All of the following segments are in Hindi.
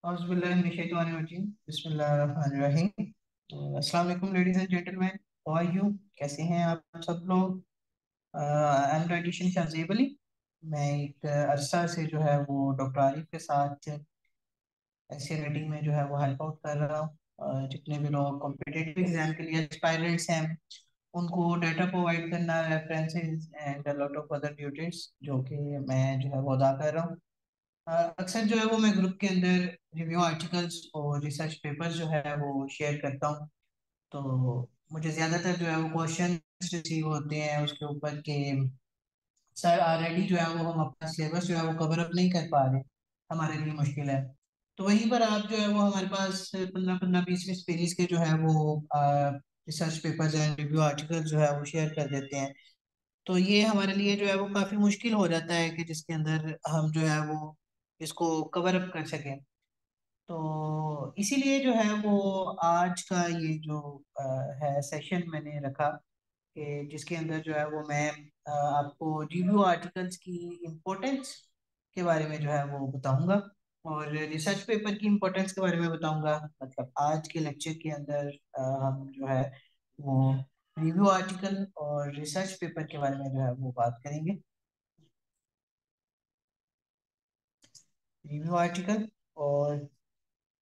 औज़ुबिल्लाहिमिनश्शैतानिर्रजीम बिस्मिल्लाहिर्रहमानिर्रहीम। अस्सलाम वालेकुम ladies and gentleman, how are you? कैसे हैं आप सब लोग? I am dietitian Shahzeb Ali. मैं एक अरसा से जो है वो डॉक्टर आरिफ के साथ ऐसे राइटिंग में जो है वो हेल्प आउट कर रहा हूँ। जितने भी लोग कॉम्पिटिटिव एग्जाम के लिए एस्पायरेंट्स हैं उनको डाटा प्रोवाइड करना, references and a lot of other duties जो कि मैं जो है वो अदा कर रहा हूँ। अक्सर जो है वो मैं ग्रुप के अंदर रिव्यू आर्टिकल्स और रिसर्च पेपर्स जो है वो शेयर करता हूँ। तो मुझे ज़्यादातर जो है वो क्वेश्चन रिसीव होते हैं उसके ऊपर के सर ऑलरेडी जो है वो हम अपना सिलेबस जो है वो कवर अप नहीं कर पा रहे, हमारे लिए मुश्किल है। तो वहीं पर आप जो है वो हमारे पास 15-15 20-20 पेजेस के जो है वो research papers and review article जो है वो शेयर कर देते हैं। तो ये हमारे लिए जो है वो काफ़ी मुश्किल हो जाता है कि जिसके अंदर हम जो है वो इसको कवर अप कर सकें। तो इसीलिए जो है वो आज का ये जो है सेशन मैंने रखा कि जिसके अंदर जो है वो मैं आपको रिव्यू आर्टिकल्स की इम्पोर्टेंस के बारे में जो है वो बताऊंगा और रिसर्च पेपर की इम्पोर्टेंस के बारे में बताऊंगा। मतलब आज के लेक्चर के अंदर हम जो है वो रिव्यू आर्टिकल और रिसर्च पेपर के बारे में जो है वो बात करेंगे। रिव्यू आर्टिकल और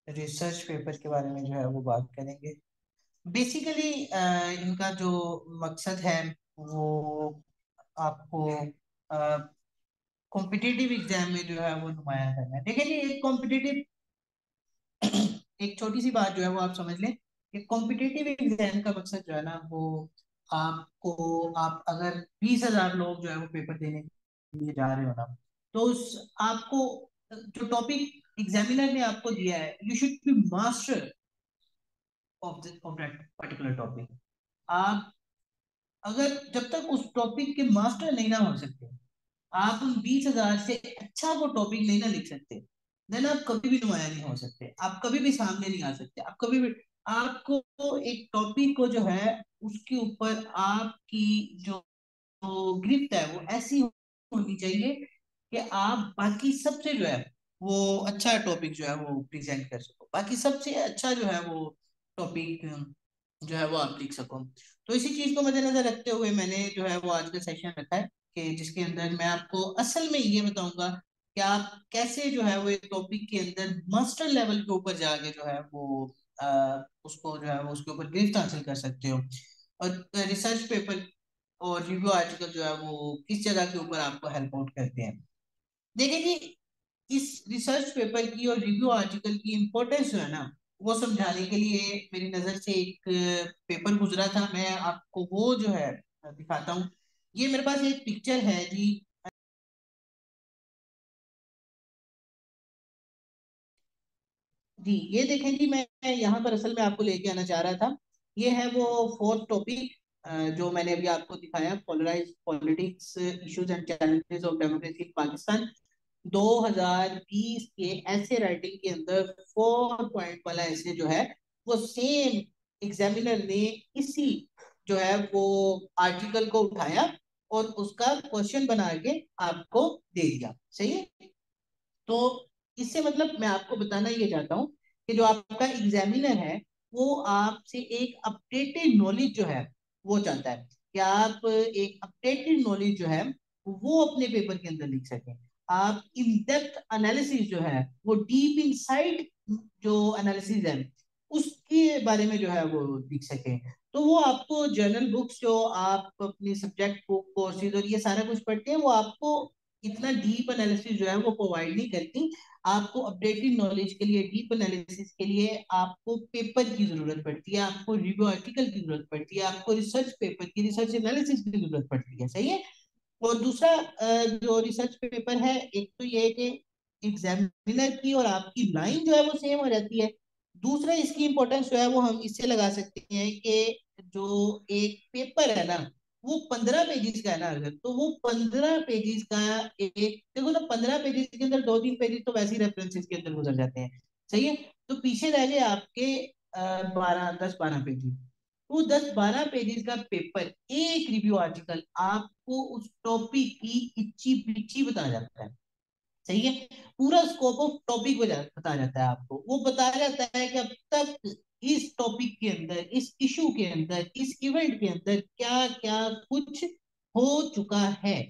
रिसर्च पेपर के बारे में जो है वो बात करेंगे। बेसिकली इनका जो मकसद है वो आपको कॉम्पिटिटिव एग्जाम में जो है वो नुमाया करना है। ठीक है जी, एक कॉम्पिटिटिव एक छोटी सी बात जो है वो आप समझ लें कि कॉम्पिटिटिव एग्जाम का मकसद जो है ना वो आपको, आप अगर 20,000 लोग जो है वो पेपर देने के लिए जा रहे हो ना, तो उस आपको जो टॉपिक एग्जामिनर ने आपको दिया है, you should be master of that particular topic. आप अगर जब तक उस टॉपिक के मास्टर नहीं ना हो सकते, आप उन 20,000 से अच्छा वो टॉपिक नहीं ना लिख सकते, देन आप कभी भी नुमाया नहीं हो सकते, आप कभी भी सामने नहीं आ सकते, आप कभी भी, आपको एक टॉपिक को जो है उसके ऊपर आपकी जो गिरफ्त है वो ऐसी होनी चाहिए कि आप बाकी सबसे जो है वो अच्छा टॉपिक जो है वो प्रेजेंट कर सको, बाकी सबसे अच्छा जो है वो टॉपिक जो है वो आप लिख सको। तो इसी चीज को मद्देनजर रखते हुए मैंने जो है वो आज का सेशन रखा है कि जिसके अंदर मैं आपको असल में ये बताऊंगा कि आप कैसे जो है वो एक टॉपिक के अंदर मास्टर लेवल के ऊपर जाके जो है वो उसको जो है वो उसके ऊपर गिरफ्त हासिल कर सकते हो। और रिसर्च पेपर और रिव्यू आर्टिकल जो है वो किस जगह के ऊपर आपको हेल्प आउट करते हैं। देखिए जी, इस रिसर्च पेपर की और रिव्यू आर्टिकल की इम्पोर्टेंस जो है ना वो समझाने के लिए मेरी नजर से एक पेपर गुजरा था, मैं आपको वो जो है दिखाता हूँ। ये मेरे पास एक पिक्चर है जी। जी ये देखें जी, मैं यहाँ पर असल में आपको लेके आना चाह रहा था। ये है वो फोर्थ टॉपिक जो मैंने अभी आपको दिखाया, polarise politics issues and challenges of democracy in Pakistan. 2020 के ऐसे राइटिंग के अंदर 4 पॉइंट वाला ऐसे जो है वो सेम एग्जामिनर ने इसी जो है वो आर्टिकल को उठाया और उसका क्वेश्चन बना के आपको दे दिया। सही है। तो इससे मतलब मैं आपको बताना ये चाहता हूँ कि जो आपका एग्जामिनर है वो आपसे एक अपडेटेड नॉलेज जो है वो चाहता है कि आप एक अपडेटेड नॉलेज जो है वो अपने पेपर के अंदर लिख सकें। आप इन डेप्थ एनालिसिस जो है वो डीप इनसाइड जो एनालिसिस है उसके बारे में जो है वो लिख सकें। तो वो आपको जर्नल बुक्स जो आप अपनी सब्जेक्ट बुक कोर्सेज और ये सारा कुछ पढ़ते हैं वो आपको इतना डीप एनालिसिस जो है वो प्रोवाइड नहीं करती। आपको अपडेटेड नॉलेज के लिए, डीप एनालिसिस के लिए आपको पेपर की जरूरत पड़ती है, आपको रिव्यू आर्टिकल की जरूरत पड़ती है, आपको रिसर्च पेपर की, रिसर्च एनालिसिस की जरूरत पड़ती है। सही है। और दूसरा जो रिसर्च पेपर है, एक तो ये है कि एग्जामिनर की और आपकी लाइन जो है वो सेम हो जाती है। दूसरा इसकी इंपॉर्टेंस जो है वो हम इससे लगा सकते हैं कि जो एक पेपर है ना वो 15 पेजेस का है ना, अगर तो वो 15 पेजेस का एक, देखो ना 15 पेजेस के अंदर 2-3 पेजेस तो वैसे ही रेफरेंसेस के अंदर गुजर जाते हैं। सही है। तो पीछे रह गए आपके 12-10-12 पेजेस। वो 10-12 पेजेस का पेपर, एक रिव्यू आर्टिकल आपको उस टॉपिक की इच्ची पिच्ची बताया जाता है। सही है। पूरा स्कोप ऑफ टॉपिक बताया जाता है आपको, वो बताया जाता है कि अब तक इस टॉपिक के अंदर, इस इशू के अंदर, इस इवेंट के अंदर क्या क्या कुछ हो चुका है।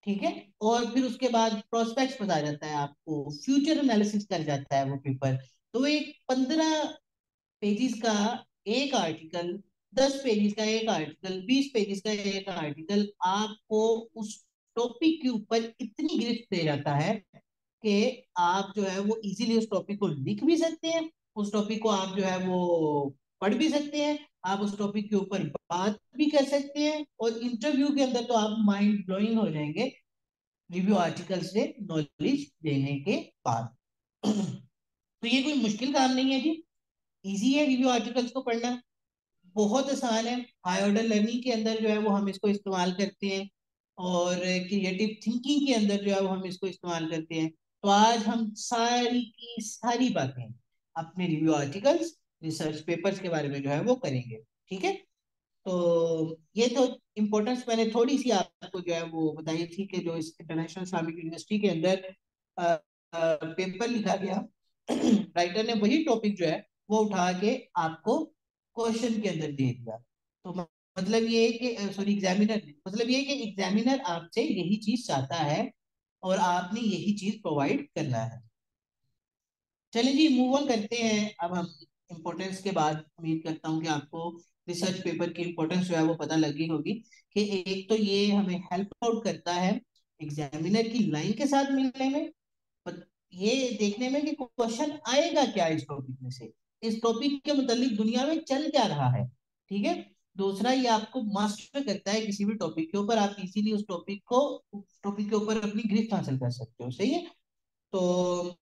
ठीक है। और फिर उसके बाद प्रोस्पेक्ट्स बताया जाता है आपको, फ्यूचर एनालिसिस कर जाता है वो पेपर। तो एक 15 पेजेस का एक आर्टिकल, 10 पेजेस का एक आर्टिकल, 20 पेजेस का एक आर्टिकल आपको उस टॉपिक के ऊपर इतनी गिरफ्त दे जाता है कि आप जो है वो इजीली उस टॉपिक को लिख भी सकते हैं, उस टॉपिक को आप जो है वो पढ़ भी सकते हैं, आप उस टॉपिक के ऊपर बात भी कर सकते हैं, और इंटरव्यू के अंदर तो आप माइंड ब्लोइंग हो जाएंगे रिव्यू आर्टिकल से नॉलेज लेने के बाद। तो ये कोई मुश्किल काम नहीं है जी, इजी है रिव्यू आर्टिकल्स को पढ़ना, बहुत आसान है। हाई ऑर्डर लर्निंग के अंदर जो है वो हम इसको इस्तेमाल करते हैं, और क्रिएटिव थिंकिंग के अंदर जो है वो हम इसको इस्तेमाल करते हैं। तो आज हम सारी की सारी बातें अपने रिव्यू आर्टिकल्स, रिसर्च पेपर्स के बारे में जो है वो करेंगे। ठीक है। तो ये तो इम्पोर्टेंस मैंने थोड़ी सी आपको जो है वो बताई थी कि जो इस इंटरनेशनल इस्लामिक यूनिवर्सिटी के अंदर पेपर लिखा गया, राइटर ने वही टॉपिक जो है वो उठा के आपको क्वेश्चन के अंदर दे दिया। तो मतलब ये है कि सॉरी, एग्जामिनर ने, मतलब ये है कि एग्जामिनर आपसे यही चीज चाहता है और आपने यही चीज प्रोवाइड करना है। चलिए जी, मूव ऑन करते हैं अब हम इम्पोर्टेंस के बाद। उम्मीद करता हूँ कि आपको रिसर्च पेपर की इम्पोर्टेंस जो है वो पता लगी होगी, कि एक तो ये हमें हेल्प आउट करता है एग्जामिनर की लाइन के साथ मिलने में, ये देखने में कि क्वेश्चन आएगा क्या इस टॉपिक में से, इस टॉपिक के मुतालिक दुनिया में चल क्या रहा है। ठीक है। दूसरा, ये आपको मास्टर करता है किसी भी टॉपिक के ऊपर, आप इजीली उस टॉपिक के ऊपर अपनी ग्रिप हासिल कर सकते हो। सही है। तो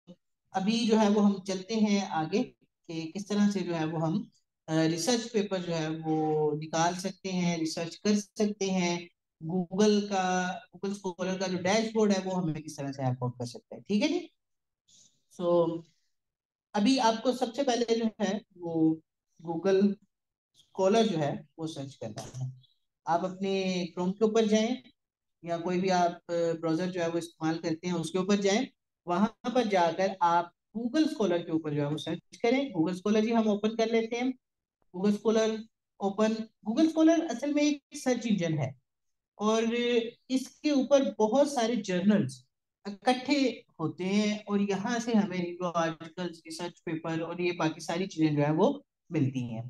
अभी जो है वो हम चलते हैं आगे कि किस तरह से जो है वो हम रिसर्च पेपर जो है वो निकाल सकते हैं, रिसर्च कर सकते हैं। गूगल स्कॉलर का जो डैशबोर्ड है वो हमें किस तरह से हेल्प आउट कर सकता है। ठीक है जी। सो अभी आपको सबसे पहले जो है वो गूगल स्कॉलर जो है वो सर्च करना है। आप अपने क्रोम के ऊपर जाएं, या कोई भी आप ब्राउजर जो है वो इस्तेमाल करते हैं उसके ऊपर जाएं। वहां पर जाकर आप गूगल स्कॉलर के ऊपर जो है वो सर्च करें। गूगल स्कॉलर जी हम ओपन कर लेते हैं। Google scholar open. Google scholar असल में एक सर्च इंजन है, और इसके ऊपर बहुत सारे जर्नल्स इकट्ठे होते हैं, और यहाँ से हमें रिव्यू आर्टिकल्स, रिसर्च पेपर और ये बाकी सारी चीजें जो है वो मिलती हैं।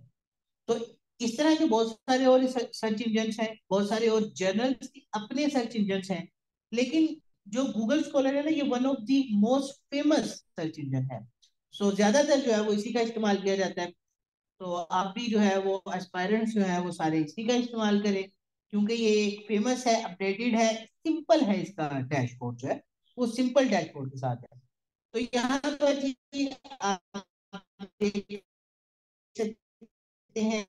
तो इस तरह के बहुत सारे और सर्च इंजन हैं, बहुत सारे और जर्नल्स अपने सर्च इंजन हैं, लेकिन जो गूगल स्कॉलर है ना, ये one of the most famous search engine है। सो ज्यादातर जो है वो इसी का इस्तेमाल किया जाता है। तो आप भी जो है वो एस्पायरेंट्स जो है वो सारे इसी का इस्तेमाल करें, क्योंकि ये एक फेमस है, अपडेटेड है, सिंपल है, इसका डैशबोर्ड जो है वो सिंपल डैशबोर्ड के साथ है। तो यहाँ पर जी आप देख सकते हैं,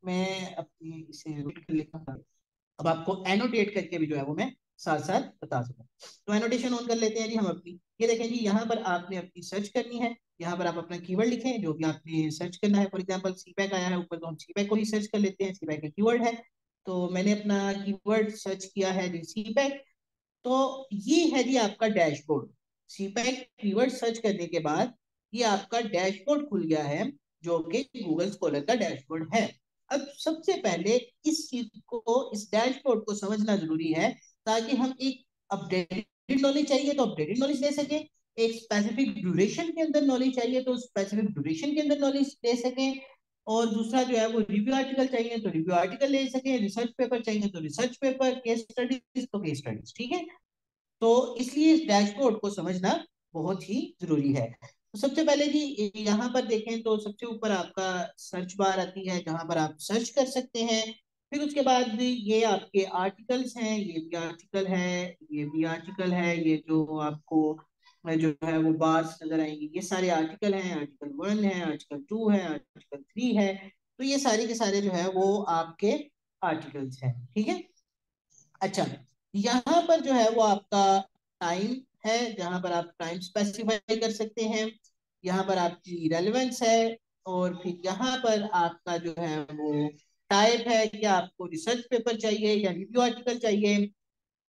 मैं अपनी इसे read कर लेता हूँ, अब आपको एनोटेट करके भी जो है वो मैं साथ साथ बता सकूं। तो एनोटेशन ऑन कर लेते हैं जी हम अपनी। ये देखें जी, यहाँ पर आपने अपनी सर्च करनी है, यहाँ पर आप अपना कीवर्ड लिखें जो भी आपने सर्च करना है। फॉर एग्जांपल सीपैक आया है ऊपर, तो हम सीपैक को ही सर्च कर लेते हैं, सीपैक का कीवर्ड है। तो मैंने अपना कीवर्ड सर्च किया है जी सीपैक। तो ये है जी आपका डैशबोर्ड। सीपैक कीवर्ड सर्च करने के बाद ये आपका डैशबोर्ड खुल गया है, जो कि गूगल स्कॉलर का डैशबोर्ड है। अब सबसे पहले इस चीज को, इस डैशबोर्ड को समझना जरूरी है, ताकि हम एक अपडेटेड नॉलेज चाहिए तो अपडेटेड नॉलेज ले सकें, एक स्पेसिफिक ड्यूरेशन के अंदर नॉलेज चाहिए तो स्पेसिफिक ड्यूरेशन के अंदर नॉलेज ले सकें, और दूसरा जो है वो रिव्यू आर्टिकल चाहिए तो रिव्यू आर्टिकल ले सकें, रिसर्च पेपर चाहिए तो रिसर्च पेपर, केस स्टडीज तो केस स्टडीज। ठीक है। तो इसलिए इस डैशबोर्ड को समझना बहुत ही जरूरी है। तो सबसे पहले जी यहाँ पर देखें तो सबसे ऊपर आपका सर्च बार आती है, जहां पर आप सर्च कर सकते हैं। फिर उसके बाद ये आपके आर्टिकल्स हैं, ये भी आर्टिकल है, ये भी आर्टिकल है, ये जो आपको जो है वो बार्स नजर आएंगी, ये सारे आर्टिकल हैं। आर्टिकल 1 है, आर्टिकल 2 है, आर्टिकल 3 है। तो ये सारे के सारे जो है वो आपके आर्टिकल्स हैं। ठीक है। अच्छा, यहाँ पर जो है वो आपका टाइम है, जहां पर आप टाइम स्पेसिफाई कर सकते हैं। यहाँ पर आपकी रेलेवेंस है, और फिर यहाँ पर आपका जो है वो टाइप है कि आपको रिसर्च पेपर चाहिए या रिव्यू आर्टिकल चाहिए।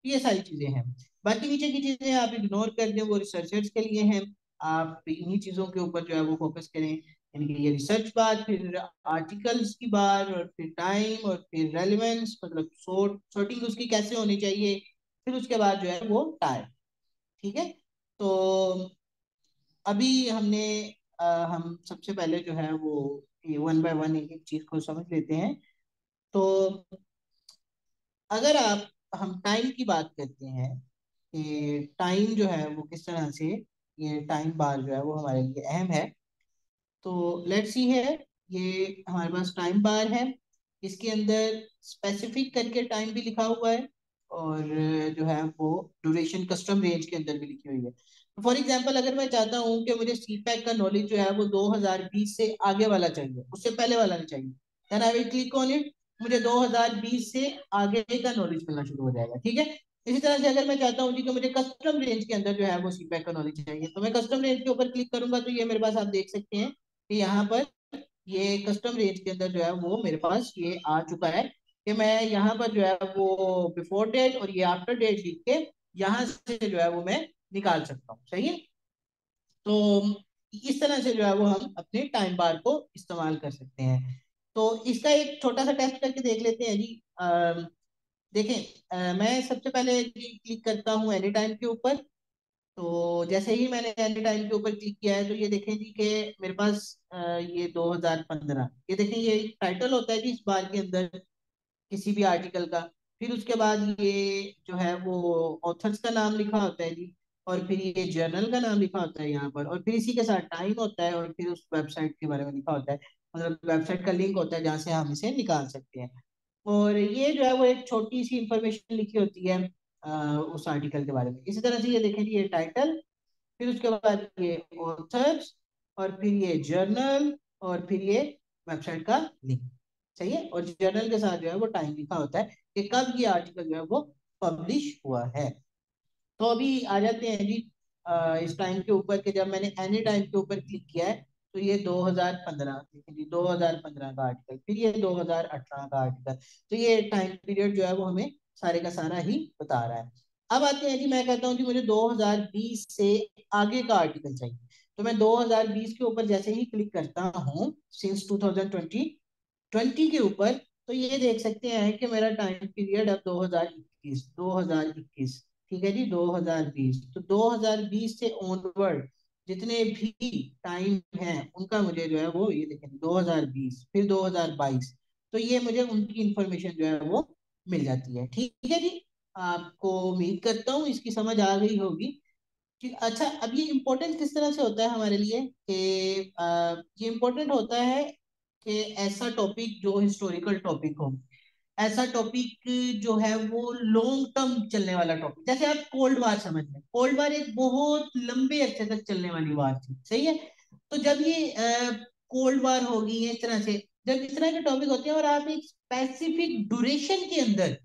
ये सारी चीजें हैं। बाकी नीचे की चीजें आप इग्नोर कर दें, वो रिसर्चर्स के लिए हैं। आप इन्हीं चीजों के ऊपर जो है वो फोकस करें, यानी कि ये रिसर्च बात, फिर आर्टिकल्स की बात, और फिर टाइम, और फिर रेलिवेंस, मतलब sorting उसकी कैसे होनी चाहिए, फिर उसके बाद जो है वो टाइम। ठीक है। तो अभी हमने हम सबसे पहले जो है वो ये वन बाय वन एक एक चीज को समझ लेते हैं। तो अगर आप हम टाइम की बात करते हैं कि टाइम जो है वो किस तरह से, ये टाइम बार जो है वो हमारे लिए अहम है। तो लेट्स सी है, ये हमारे पास टाइम बार है। इसके अंदर स्पेसिफिक करके टाइम भी लिखा हुआ है, और जो है वो ड्यूरेशन कस्टम रेंज के अंदर भी लिखी हुई है। फॉर एग्जांपल, अगर मैं चाहता हूँ कि मुझे सीपैक का नॉलेज जो है वो 2020 से आगे वाला चाहिए, उससे पहले वाला नहीं चाहिए, then I will click on it. मुझे 2020 से आगे का नॉलेज मिलना शुरू हो जाएगा। ठीक है। इसी तरह से अगर मैं चाहता हूँ जी कि मुझे कस्टम रेंज के अंदर जो है वो सीपैक का नॉलेज चाहिए, तो मैं कस्टम रेंज के ऊपर क्लिक करूंगा, तो ये मेरे पास आप देख सकते हैं कि यहाँ पर ये कस्टम रेंज के अंदर जो है वो मेरे पास ये आ चुका है कि मैं यहाँ पर जो है वो बिफोर डेट और ये आफ्टर डेट लिख के यहाँ से जो है वो मैं निकाल सकता हूँ। सही है। तो इस तरह से जो है वो हम अपने टाइम बार को इस्तेमाल कर सकते हैं। तो इसका एक छोटा सा टेस्ट करके देख लेते हैं जी। देखें, मैं सबसे पहले क्लिक करता हूँ एनी टाइम के ऊपर। तो जैसे ही मैंने एनी टाइम के ऊपर क्लिक किया है, तो ये देखें जी कि मेरे पास ये 2015, ये देखें ये टाइटल होता है जी इस बार के अंदर किसी भी आर्टिकल का। फिर उसके बाद ये जो है वो ऑथर्स का नाम लिखा होता है जी, और फिर ये जर्नल का नाम लिखा होता है यहाँ पर, और फिर इसी के साथ टाइम होता है, और फिर उस वेबसाइट के बारे में लिखा होता है, मतलब वेबसाइट का लिंक होता है जहाँ से हम इसे निकाल सकते हैं। और ये जो है वो एक छोटी सी इंफॉर्मेशन लिखी होती है उस आर्टिकल के बारे में। इसी तरह से ये देखें जी, ये टाइटल, फिर उसके बाद ये ऑथर्स, और फिर ये जर्नल, और फिर ये वेबसाइट का लिंक। सही है। और जर्नल के साथ जो है वो टाइम लिखा होता है कि कब ये आर्टिकल जो है वो पब्लिश हुआ है। तो अभी आ जाते हैं जी इस टाइम के ऊपर कि जब मैंने एनी टाइम के ऊपर क्लिक किया है, तो ये 2015, देखिए जी 2015 का आर्टिकल, फिर ये 2018 का आर्टिकल। तो ये टाइम पीरियड जो है वो हमें सारे का सारा ही बता रहा है। अब आते हैं जी, मैं कहता हूँ जी मुझे 2020 से आगे का आर्टिकल चाहिए। तो मैं 2020 के ऊपर जैसे ही क्लिक करता हूँ, सिंस 2020 के ऊपर, तो ये देख सकते हैं कि मेरा टाइम पीरियड अब 2021 ठीक है जी 2020। तो 2020 से ऑनवर्ड जितने भी टाइम हैं उनका मुझे जो है वो ये देखें, 2020 फिर 2022, तो ये मुझे उनकी इंफॉर्मेशन जो है वो मिल जाती है। ठीक है जी। आपको उम्मीद करता हूँ इसकी समझ आ गई होगी कि अच्छा, अब ये इम्पोर्टेंट किस तरह से होता है हमारे लिए कि ये इम्पोर्टेंट होता है कि ऐसा टॉपिक जो हिस्टोरिकल टॉपिक हो, ऐसा टॉपिक जो है वो लॉन्ग टर्म चलने वाला टॉपिक, जैसे आप कोल्ड वार समझ लें। कोल्ड वार एक बहुत लंबे अरसे तक चलने वाली वार थी। सही है। तो जब ये कोल्ड वार होगी इस तरह से, जब इस तरह के टॉपिक होते हैं और आप एक स्पेसिफिक ड्यूरेशन के अंदर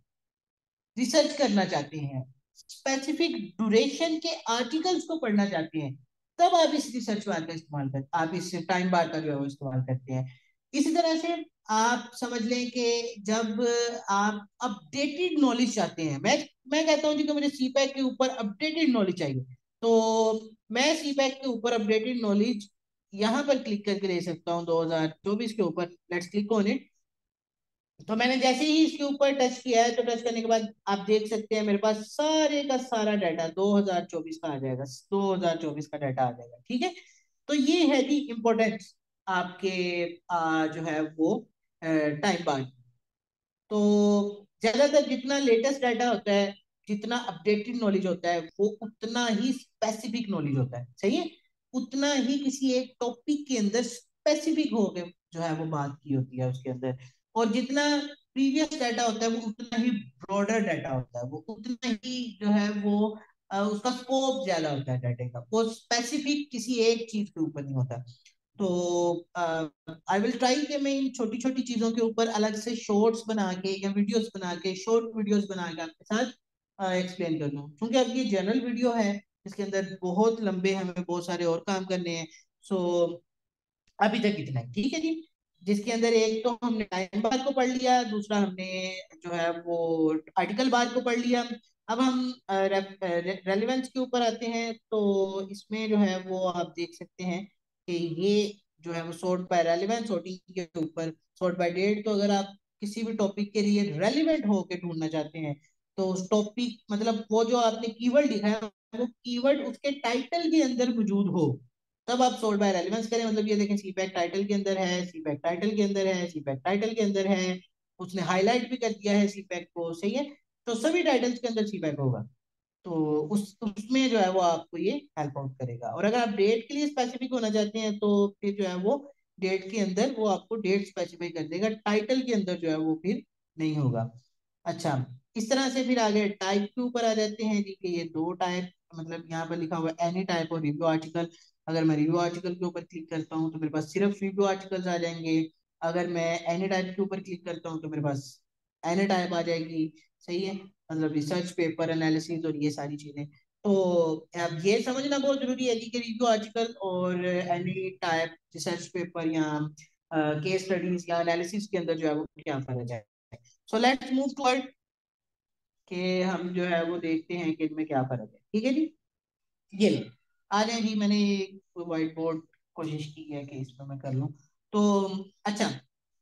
रिसर्च करना चाहते हैं, स्पेसिफिक ड्यूरेशन के आर्टिकल्स को पढ़ना चाहते हैं, तब आप इस रिसर्च बार का इस्तेमाल कर, आप इस टाइम बार का जो है वो इस्तेमाल करते हैं। इसी तरह से आप समझ लें कि जब आप अपडेटेड नॉलेज चाहते हैं, मैं कहता हूं जी कि मुझे सीपैक के ऊपर अपडेटेड नॉलेज चाहिए, तो मैं सीपैक के ऊपर अपडेटेड नॉलेज यहाँ पर क्लिक करके ले सकता हूँ 2024 के ऊपर। Let's click on it. तो मैंने जैसे ही इसके ऊपर टच किया है, तो टच करने के बाद आप देख सकते हैं मेरे पास सारे का सारा डाटा 2024 का आ जाएगा, 2024 का डाटा आ जाएगा। ठीक है। तो ये है जी इम्पोर्टेंस आपके जो है वो टाइम बार। तो ज्यादातर जितना लेटेस्ट डाटा होता है, जितना अपडेटेड नॉलेज होता है, वो उतना ही स्पेसिफिक नॉलेज होता है। सही है। उतना ही किसी एक टॉपिक के अंदर स्पेसिफिक हो के जो है वो बात की होती है उसके अंदर। और जितना प्रीवियस डाटा होता है वो उतना ही ब्रॉडर डाटा होता है, वो उतना ही जो है वो उसका स्कोप ज्यादा होता है डाटे का, वो स्पेसिफिक किसी एक चीज के ऊपर नहीं होता। तो आई विल ट्राई कि मैं इन छोटी छोटी चीजों के ऊपर अलग से शॉर्ट्स बना के या वीडियोस बना के, शॉर्ट वीडियोस बना के आपके साथ एक्सप्लेन कर दूं, क्योंकि अब ये जनरल वीडियो है, इसके अंदर बहुत लंबे हमें बहुत सारे और काम करने हैं। सो अभी तक इतना ही। ठीक है जी। जिसके अंदर एक तो हमने टाइम बार को पढ़ लिया, दूसरा हमने जो है वो आर्टिकल बार को पढ़ लिया, अब हम रेलिवेंस के ऊपर आते हैं। तो इसमें जो है वो आप देख सकते हैं कि ये जो है वो सॉर्ट बाय रेलिवेंस, सॉर्टिंग के ऊपर सॉर्ट बाय डेट। तो अगर आप किसी भी टॉपिक के लिए रेलिवेंट होके ढूंढना चाहते हैं, तो उस टॉपिक मतलब वो जो आपने कीवर्ड लिखा है वो कीवर्ड उसके टाइटल के अंदर मौजूद हो, तब आप सॉर्ट बाय रेलिवेंस करें। मतलब ये देखें, सीपैक टाइटल के अंदर है, सीपैक टाइटल के अंदर है, सीपैक टाइटल के अंदर है, उसने हाईलाइट भी कर दिया है सीपैक को, सही है। तो सभी टाइटल्स के अंदर सीपैक होगा। तो उस उसमें जो है वो आपको ये हेल्प आउट करेगा। और अगर आप डेट के लिए स्पेसिफिक होना चाहते हैं तो फिर जो है वो डेट के अंदर वो आपको डेट स्पेसिफाई कर देगा, टाइटल के अंदर जो है वो फिर नहीं होगा। अच्छा, इस तरह से फिर आगे टाइप के ऊपर आ जाते हैं जी, कि ये दो टाइप, मतलब यहाँ पर लिखा हुआ है एनी टाइप और रिव्यू आर्टिकल। अगर मैं रिव्यू आर्टिकल के ऊपर क्लिक करता हूँ तो मेरे पास सिर्फ रिव्यू आर्टिकल्स आ जाएंगे। अगर मैं एनी टाइप के ऊपर क्लिक करता हूँ तो मेरे पास एनी टाइप आ जाएगी, सही है। मतलब रिसर्च पेपर एनालिसिस और ये सारी चीजें। तो अब ये समझना बहुत जरूरी है कि रिव्यू आर्टिकल और एनी टाइप रिसर्च पेपर या केस स्टडीज या एनालिसिस के अंदर जो है वो क्या फर्क है। सो लेट्स मूव टुवर्ड कि हम जो है वो देखते हैं कि इनमें क्या फर्क है, ठीक है जी। ये लो, आ जाए जी। मैंने व्हाइट बोर्ड कोशिश की है कि इसमें मैं कर लूं। तो अच्छा,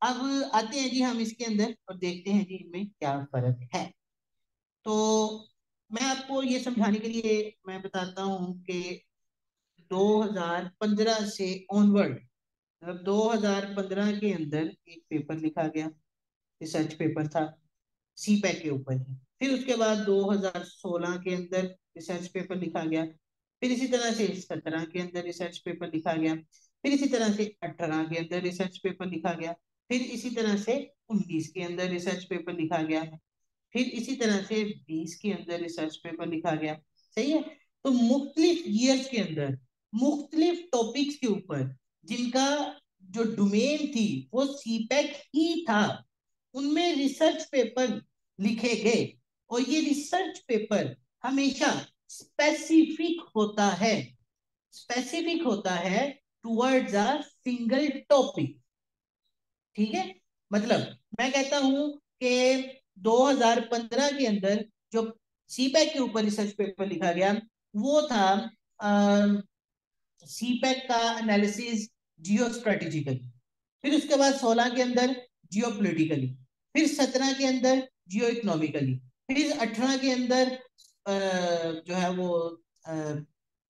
अब आते हैं जी हम इसके अंदर और देखते हैं जी इनमें क्या फर्क है। तो मैं आपको ये समझाने के लिए मैं बताता हूँ कि 2015 से ऑनवर्ड, मतलब 2015 के अंदर एक पेपर लिखा गया, रिसर्च पेपर था सीपैक के ऊपर ही। फिर उसके बाद 2016 के अंदर रिसर्च पेपर लिखा गया। फिर इसी तरह से 17 के अंदर रिसर्च पेपर लिखा गया। फिर इसी तरह से 18 के अंदर रिसर्च पेपर लिखा गया। फिर इसी तरह से 19 के अंदर रिसर्च पेपर लिखा गया। फिर इसी तरह से 20 के अंदर रिसर्च पेपर लिखा गया, सही है। तो मुख्तलिफ ईयर्स के अंदर मुख्तलिफ टॉपिक्स के ऊपर जिनका जो डोमेन थी वो सीपैक ही था, उनमें रिसर्च पेपर लिखे गए। और ये रिसर्च पेपर हमेशा स्पेसिफिक होता है, स्पेसिफिक होता है टुवर्ड्स अ सिंगल टॉपिक, ठीक है। मतलब मैं कहता हूं कि 2015 के अंदर जो सीपैक के ऊपर रिसर्च पेपर लिखा गया वो था सीपैक का एनालिसिस जियो स्ट्रेटेजिकली। फिर उसके बाद 16 के अंदर जियो पोलिटिकली। फिर 17 के अंदर जियो इकोनॉमिकली। फिर 18 के अंदर जो है वो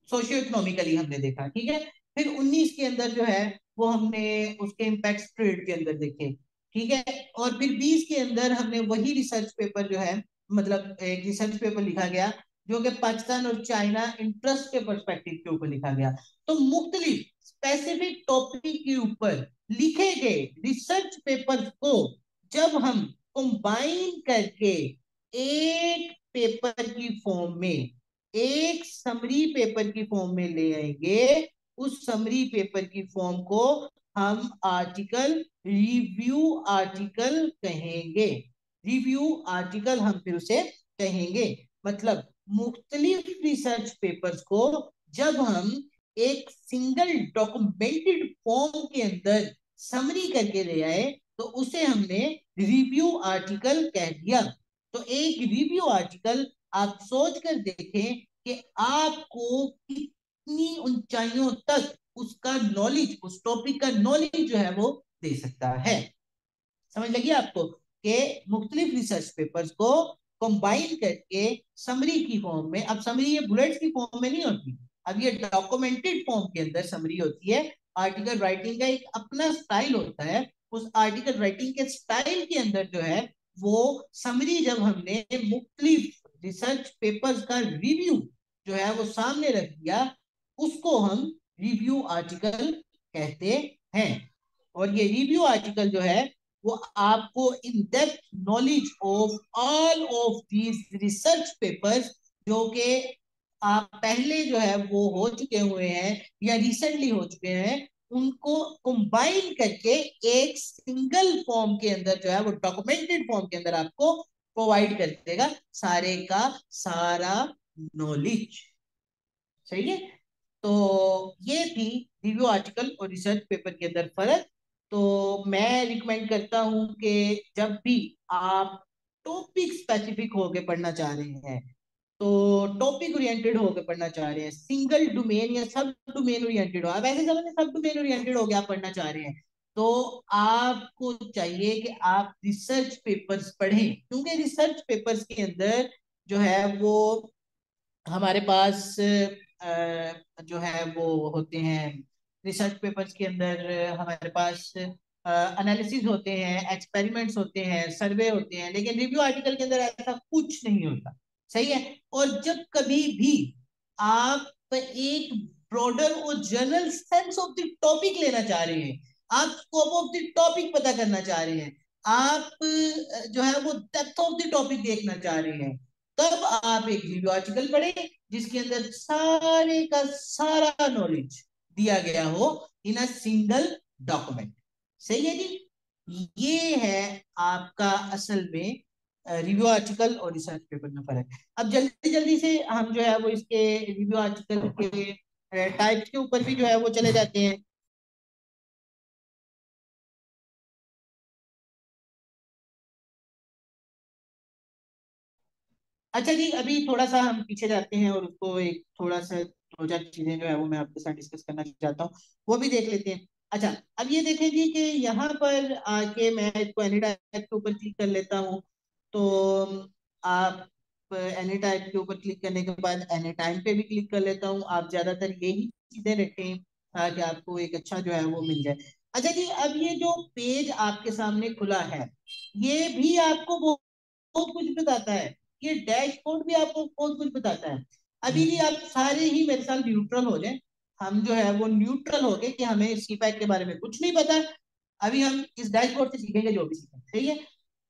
सोशियो इकोनॉमिकली हमने देखा, ठीक है। फिर 19 के अंदर जो है वो हमने उसके इम्पैक्ट ट्रेड के अंदर देखे, ठीक है। और फिर 20 के अंदर हमने वही रिसर्च पेपर जो है, मतलब एक रिसर्च पेपर लिखा गया जो कि पाकिस्तान और चाइना इंटरेस्ट के पर्सपेक्टिव के ऊपर लिखा गया। तो मुख्तलिफ स्पेसिफिक टॉपिक के ऊपर लिखे गए रिसर्च पेपर को जब हम कंबाइन करके एक पेपर की फॉर्म में, एक समरी पेपर की फॉर्म में ले आएंगे, उस समरी पेपर की फॉर्म को हम आर्टिकल रिव्यू आर्टिकल कहेंगे। रिव्यू आर्टिकल हम फिर उसे कहेंगे। मतलब मुख्तलिफ रिसर्च पेपर्स को जब हम एक सिंगल डॉक्यूमेंटेड फॉर्म के अंदर समरी करके ले आए तो उसे हमने रिव्यू आर्टिकल कह दिया। तो एक रिव्यू आर्टिकल आप सोच कर देखें कि आपको कितनी ऊंचाइयों तक उसका नॉलेज, उस टॉपिक का नॉलेज जो है वो दे सकता है। समझ लगी आपको कि मुख्तलिफ रिसर्च पेपर्स को कंबाइन करके समरी की फॉर्म में, अब समरी ये बुलेट्स की फॉर्म में नहीं होती, अब ये डॉक्यूमेंटेड फॉर्म के अंदर समरी होती है। आर्टिकल राइटिंग का एक अपना स्टाइल होता है, उस आर्टिकल राइटिंग के स्टाइल के अंदर जो है वो समरी जब हमने मुख्तलिफ रिसर्च पेपर्स का रिव्यू जो है वो सामने रख दिया, उसको हम रिव्यू आर्टिकल कहते हैं। और ये रिव्यू आर्टिकल जो है वो आपको in depth knowledge of all of these research papers जो कि आप पहले जो है वो हो चुके हुए हैं या रिसेंटली हो चुके हैं, उनको कंबाइन करके एक सिंगल फॉर्म के अंदर जो है वो डॉक्यूमेंटेड फॉर्म के अंदर आपको प्रोवाइड कर देगा सारे का सारा नॉलेज, सही है। तो ये थी रिव्यू आर्टिकल और रिसर्च पेपर के अंदर फर्क। तो मैं रिकमेंड करता हूं कि जब भी आप टॉपिक स्पेसिफिक होके पढ़ना चाह रहे हैं, तो टॉपिक ओरिएंटेड होकर पढ़ना चाह रहे हैं, सिंगल डोमेन या सब डोमेन ओरिएंटेड हो, आप ऐसे समझ, सब डोमेन ओरिएंटेड हो गया आप पढ़ना चाह रहे हैं, तो आपको चाहिए कि आप रिसर्च पेपर्स पढ़ें, क्योंकि रिसर्च पेपर्स के अंदर जो है वो हमारे पास जो है वो होते हैं, रिसर्च पेपर्स के अंदर हमारे पास एनालिसिस होते हैं, एक्सपेरिमेंट्स होते हैं, सर्वे होते हैं, लेकिन रिव्यू आर्टिकल के अंदर ऐसा कुछ नहीं होता। सही है। और जब कभी भी आप एक ब्रॉडर और general sense of the topic लेना चाह रहे हैं, आप स्कोप ऑफ द टॉपिक पता करना चाह रहे हैं, आप जो है वो डेप्थ ऑफ द टॉपिक देखना चाह रहे हैं, तब आप एक रिव्यू आर्टिकल पढ़े जिसके अंदर सारे का सारा नॉलेज दिया गया हो इन अ सिंगल डॉक्यूमेंट। सही है जी। ये है आपका असल में रिव्यू आर्टिकल और रिसर्च पेपर में फर्क। अब जल्दी जल्दी से हम जो है वो इसके रिव्यू आर्टिकल के टाइप्स के ऊपर भी जो है वो चले जाते हैं। अच्छा जी, अभी थोड़ा सा हम पीछे जाते हैं और उसको एक थोड़ा सा दो चार चीजें जो है वो मैं आपके साथ डिस्कस करना चाहता हूँ, वो भी देख लेते हैं। अच्छा, अब ये देखें जी कि यहाँ पर आके मैं इसको एनी टाइप के ऊपर क्लिक कर लेता हूँ। तो आप एनी टाइप के ऊपर क्लिक करने के बाद एनी टाइम पे भी क्लिक कर लेता हूँ। आप ज्यादातर यही चीजें रखें ताकि आपको एक अच्छा जो है वो मिल जाए। अच्छा जी, अब ये जो पेज आपके सामने खुला है, ये भी आपको बहुत कुछ बताता है। ये डैशबोर्ड भी आपको बहुत कुछ बताता है। अभी भी आप सारे ही मेरे साथ न्यूट्रल हो जाए, हम जो है वो न्यूट्रल हो गए कि हमें सीपैक के बारे में कुछ नहीं पता। अभी हम इस डैशबोर्ड से सीखेंगे जो भी सीखेंगे, सही है।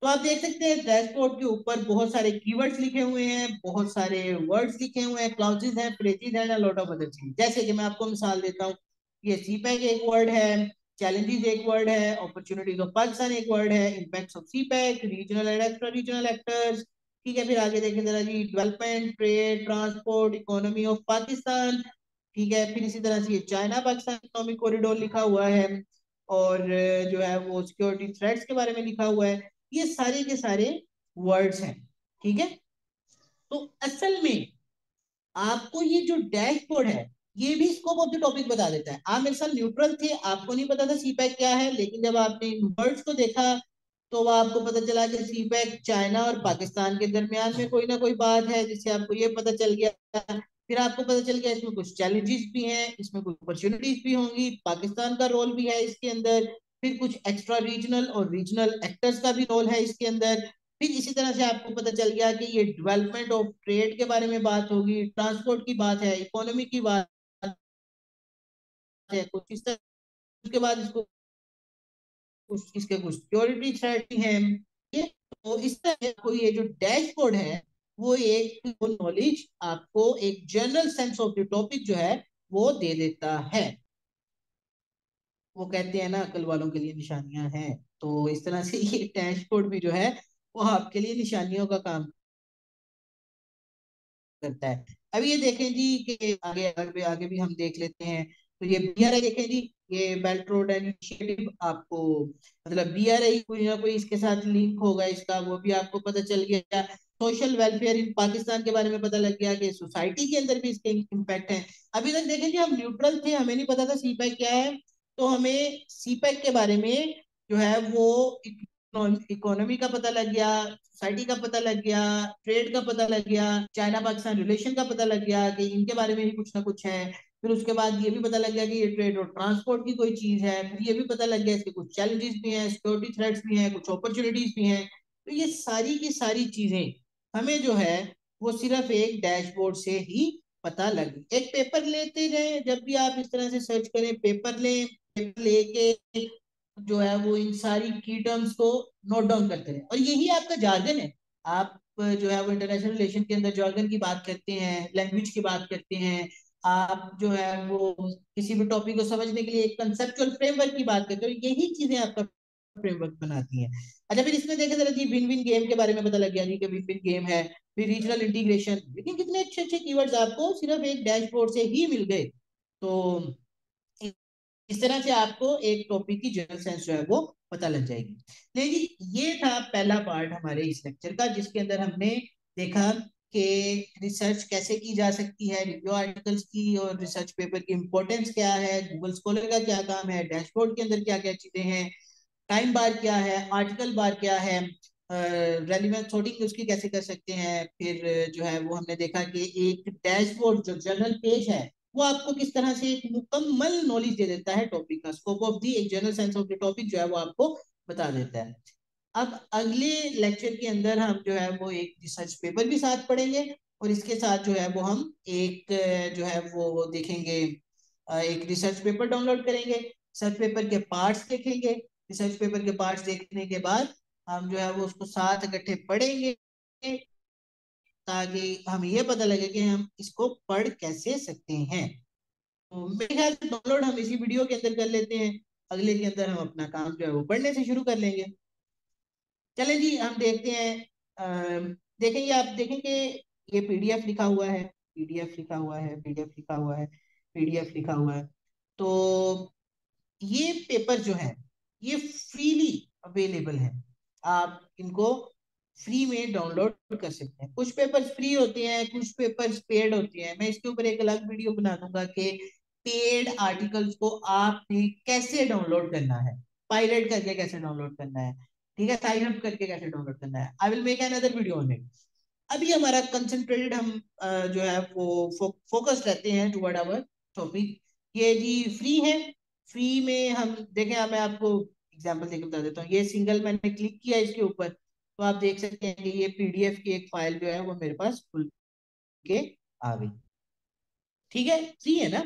तो आप देख सकते हैं डैशबोर्ड के ऊपर बहुत सारे कीवर्ड्स लिखे हुए हैं, बहुत सारे वर्ड्स लिखे हुए हैं, क्लॉजेज हैं, फ्रेजेज हैं, लॉट ऑफ अदर चीज। जैसे कि मैं आपको मिसाल देता हूँ, ये सीपैक एक वर्ड है, चैलेंजेस एक वर्ड है, अपॉर्चुनिटीज ऑफ पाकिस्तान एक वर्ड है, impacts of CPEC, regional and extra regional actors. ठीक है, फिर आगे देखें जरा जी, development, trade, transport, economy of Pakistan. ठीक है, फिर इसी तरह से ये चाइना पाकिस्तान इकोनॉमिक कॉरिडोर लिखा हुआ है, और जो है वो सिक्योरिटी थ्रेट्स के बारे में लिखा हुआ है। ये सारे के सारे वर्ड्स हैं। ठीक है। तो असल में आपको ये जो डैशबोर्ड है, ये भी स्कोप ऑफ द टॉपिक बता देता है। आप मेरे साथ न्यूट्रल थे, आपको नहीं पता था सीपैक क्या है, लेकिन जब आपने इन वर्ड्स को देखा तो आपको पता चला कि सीपैक चाइना और पाकिस्तान के दरमियान में कोई ना कोई बात है, जिससे आपको ये पता चल गया। फिर आपको पता चल गया इसमें कुछ चैलेंजेस भी हैं, इसमें कुछ अपॉर्चुनिटीज भी होंगी, पाकिस्तान का रोल भी है इसके अंदर, फिर कुछ एक्स्ट्रा रीजनल और रीजनल एक्टर्स का भी रोल है इसके अंदर। फिर इसी तरह से आपको पता चल गया कि ये डेवलपमेंट ऑफ ट्रेड के बारे में बात होगी, ट्रांसपोर्ट की बात है, इकोनॉमी की बात है, कुछ इस तरह के बाद इसको कुछ इसके कुछ सिक्योरिटी थ्रेट है ये। तो इस तरह को ये जो डैशबोर्ड है वो एक नॉलेज आपको एक general sense of the topic जो है वो दे देता है। वो कहते हैं ना, अकल वालों के लिए निशानियां हैं, तो इस तरह से ये डैशबोर्ड भी जो है वो आपके लिए निशानियों का काम करता है। अब ये देखें जी कि आगे आगे आगे भी हम देख लेते हैं। तो ये बीआरआई देखें जी, ये बेल्ट रोड इनिशिएटिव आपको, मतलब बीआरआई कोई ना कोई इसके साथ लिंक होगा इसका, वो भी आपको पता चल गया। सोशल वेलफेयर इन पाकिस्तान के बारे में पता लग गया कि सोसाइटी के अंदर भी इसके इम्पैक्ट है। अभी तक देखें जी हम न्यूट्रल थे, हमें नहीं पता था सीपैक क्या है, तो हमें सीपैक के बारे में जो है वो इकोनॉमी का पता लग गया, सोसाइटी का पता लग गया, ट्रेड का पता लग गया, चाइना पाकिस्तान रिलेशन का पता लग गया कि इनके बारे में भी कुछ ना कुछ है। फिर उसके बाद ये भी पता लग गया कि ये ट्रेड और ट्रांसपोर्ट की कोई चीज है। फिर ये भी पता लग गया इसके कुछ चैलेंजेस भी हैं, सिक्योरिटी थ्रेट्स भी हैं, कुछ अपॉर्चुनिटीज भी हैं। तो ये सारी की सारी चीजें हमें जो है वो सिर्फ एक डैशबोर्ड से ही पता लगी। एक पेपर लेते जाए, जब भी आप इस तरह से सर्च करें, पेपर लें, पेपर लेके जो है वो इन सारी की टर्म्स को नोट डाउन करते हैं, और यही आपका जार्गन है। आप जो है वो इंटरनेशनल रिलेशन के अंदर जार्गन की बात करते हैं, लैंग्वेज की बात करते हैं, आप जो है वो किसी भी टॉपिक को समझने के लिए एक कंसेप्चुअल फ्रेमवर्क की बात करते हो, यही चीजें आपका फ्रेमवर्क बनाती हैं। अच्छा, फिर इसमें देखें जरा जी, विन विन गेम के बारे में पता लग गया जी कि विन विन गेम है, फिर रीजनल इंटीग्रेशन, लेकिन कितने अच्छे अच्छे कीवर्ड्स आपको सिर्फ एक डैशबोर्ड से ही मिल गए। तो इस तरह से आपको एक टॉपिक की जनरल सेंस जो है वो पता लग जाएगी। लेकिन ये था पहला पार्ट हमारे इस लेक्चर का, जिसके अंदर हमने देखा कि रिसर्च कैसे की जा सकती है, रिव्यू आर्टिकल्स की और रिसर्च पेपर की इंपॉर्टेंस क्या है, गूगल स्कॉलर का क्या काम है, डैशबोर्ड के अंदर क्या क्या चीजें हैं, टाइम बार क्या है, आर्टिकल बार क्या है, रेलिवेंस सॉर्टिंग उसकी कैसे कर सकते हैं। फिर जो है वो हमने देखा कि एक डैशबोर्ड जो जर्नल पेज है वो आपको किस तरह से एक मुकम्मल नॉलेज दे देता है टॉपिक का, स्कोप ऑफ दी, एक general sense of the topic जो है वो आपको बता देता है। अब अगले लेक्चर के अंदर हम जो है वो एक रिसर्च पेपर भी साथ पढ़ेंगे और इसके साथ जो है वो हम एक जो है वो देखेंगे, एक रिसर्च पेपर डाउनलोड करेंगे, रिसर्च पेपर के पार्ट्स देखेंगे, रिसर्च पेपर के पार्ट्स देखने के बाद हम जो है वो उसको साथ इकट्ठे पढ़ेंगे ताकि हमें ये पता लगे कि हम इसको पढ़ कैसे सकते हैं। तो मेरे ख्याल से डाउनलोड हम इसी वीडियो के अंदर कर लेते हैं, अगले के अंदर हम अपना काम जो है वो पढ़ने से शुरू कर लेंगे। चलें जी हम देखते हैं। देखेंगे, आप देखेंगे ये पीडीएफ लिखा हुआ है, पीडीएफ लिखा हुआ है, पीडीएफ लिखा हुआ है, पीडीएफ लिखा हुआ है। तो ये पेपर जो है ये फ्रीली अवेलेबल है, आप इनको फ्री में डाउनलोड कर सकते हैं। कुछ पेपर्स फ्री होते हैं, कुछ पेपर्स पेड होते हैं। मैं इसके ऊपर एक अलग वीडियो बना दूंगा कि पेड आर्टिकल्स को आपने कैसे डाउनलोड करना है, पायरेट करके कैसे डाउनलोड करना है, ठीक है, साइन अप करके कैसे डाउनलोड करना है। I will make another video on it. अभी हमारा कंसंट्रेटेड हम जो है वो फोकस रहते हैं टुवर्ड आवर टॉपिक। ये जी फ्री है, फ्री में हम देखें, मैं आपको एग्जांपल देकर बता देता हूँ। ये सिंगल मैंने क्लिक किया इसके ऊपर तो आप देख सकते हैं कि ये पीडीएफ की एक फाइल जो है वो मेरे पास खुल के आ गई। ठीक है, फ्री है ना,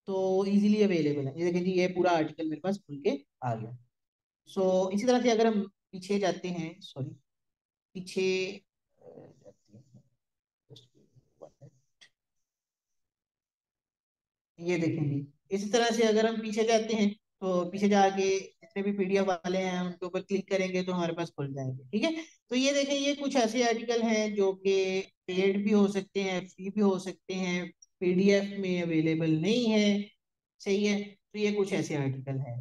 तो इजीली अवेलेबल है। ये देखें जी, ये पूरा आर्टिकल मेरे पास खुल के आ गया। सो इसी तरह से अगर हम पीछे जाते हैं, सॉरी पीछे जाते हैं, ये देखेंगे। इसी तरह से अगर हम पीछे जाते हैं तो पीछे जाके जितने भी पीडीएफ वाले हैं उनके ऊपर क्लिक करेंगे तो हमारे पास खुल जाएंगे। ठीक है, तो ये देखें, ये कुछ ऐसे आर्टिकल हैं जो कि पेड भी हो सकते हैं, फ्री भी हो सकते हैं, पीडीएफ में अवेलेबल नहीं है। सही है, तो ये कुछ ऐसे आर्टिकल हैं।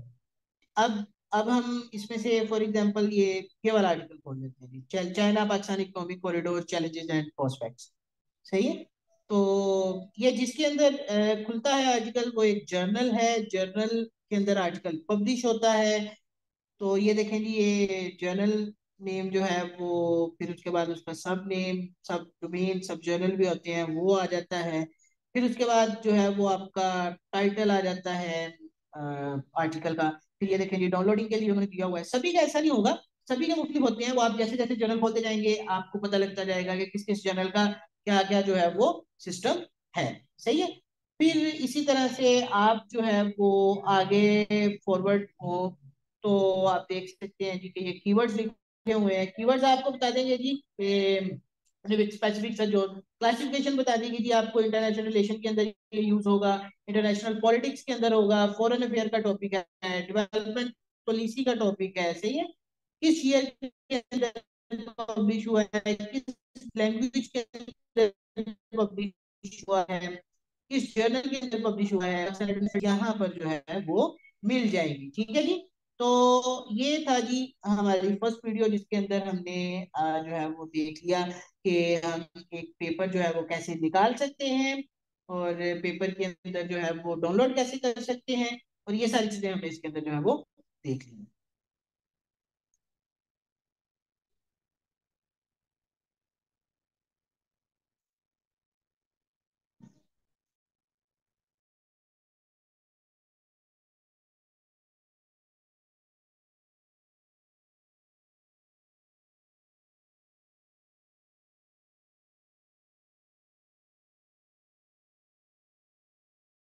अब हम इसमें से फॉर एग्जांपल ये वाला आर्टिकल खोल लेते हैं जी, China Pakistan economic corridor challenges and prospects. सही है, तो ये जिसके अंदर खुलता है आर्टिकल वो एक जर्नल है, जर्नल के अंदर आर्टिकल पब्लिश होता है। तो ये देखें जी, ये जर्नल नेम जो है वो, फिर उसके बाद उसका सब नेम, सब डोमेन, सब जर्नल भी होते हैं वो आ जाता है। फिर उसके बाद जो है वो आपका टाइटल आ जाता है आर्टिकल का। फिर ये देखें जी, डाउनलोडिंग के लिए उन्होंने दिया हुआ है। सभी का ऐसा नहीं होगा, सभी के मुख्तलिफ होते हैं। वो आप जैसे जैसे जर्नल खोलते जाएंगे आपको पता लगता जाएगा कि किस किस जर्नल का क्या क्या जो है वो सिस्टम है। सही है, फिर इसी तरह से आप जो है वो आगे फॉरवर्ड हो तो आप देख सकते हैं जी कि ये कीवर्ड्स लिखे हुए हैं। कीवर्ड्स आपको बता देंगे जी स्पेसिफिक सा जो क्लासिफिकेशन बता देंगे जी आपको। इंटरनेशनल रिलेशन के अंदर ये यूज होगा, इंटरनेशनल पॉलिटिक्स के अंदर होगा, फॉरेन अफेयर का टॉपिक है, डेवलपमेंट पॉलिसी का टॉपिक है। सही है, किस ईयर के अंदर पब्लिश हुआ है, किस लैंग्वेज के अंदर पब्लिश हुआ है, किस जर्नल के अंदर पब्लिश हुआ है, यहाँ पर जो है वो मिल जाएगी। ठीक है जी, तो ये था जी हमारी फर्स्ट वीडियो जिसके अंदर हमने जो है वो देख लिया कि हम एक पेपर जो है वो कैसे निकाल सकते हैं और पेपर के अंदर जो है वो डाउनलोड कैसे कर सकते हैं, और ये सारी चीजें हमने इसके अंदर जो है वो देख ली।